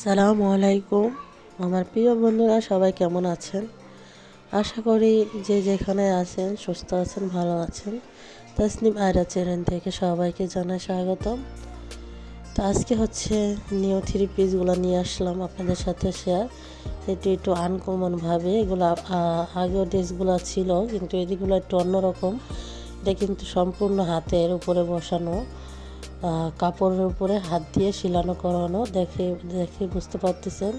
আসসালামু আলাইকুম। আমার প্রিয় বন্ধুরা সবাই কেমন আছেন? আশা করি যে যেখানে আছেন সুস্থ আছেন, ভালো আছেন। তাসনিম আয়রা চ্যানেল থেকে সবাইকে জানাই স্বাগতম। তো আজকে হচ্ছে নিউ থ্রি পিসগুলো নিয়ে আসলাম আপনাদের সাথে শেয়ার। একটু আনকমনভাবে এগুলো আগেও ড্রেসগুলো ছিল, কিন্তু এদিকগুলো একটু অন্যরকম। এটা কিন্তু সম্পূর্ণ হাতের উপরে বসানো, কাপড়ের উপরে হাত দিয়ে শিলানো করানো। দেখে দেখে বুঝতে পারতেছেন।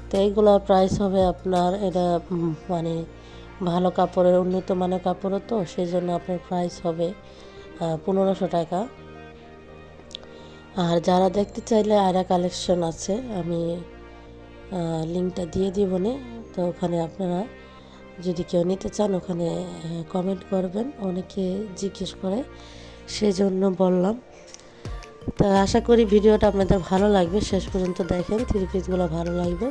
তো এইগুলোর প্রাইস হবে আপনার, এটা মানে ভালো কাপড়ের, উন্নত মানের কাপড়ও, তো সেই জন্য আপনার প্রাইস হবে 1500 টাকা। আর যারা দেখতে চাইলে আয়রা কালেকশন আছে, আমি লিঙ্কটা দিয়ে দিব নে। তো ওখানে আপনারা যদি কেউ নিতে চান ওখানে কমেন্ট করবেন, অনেকে জিজ্ঞেস করে, সেই জন্য বললাম। তা আশা করি ভিডিওটা আপনাদের ভালো লাগবে, শেষ পর্যন্ত দেখেন, থ্রি পিসগুলো ভালো লাগবে।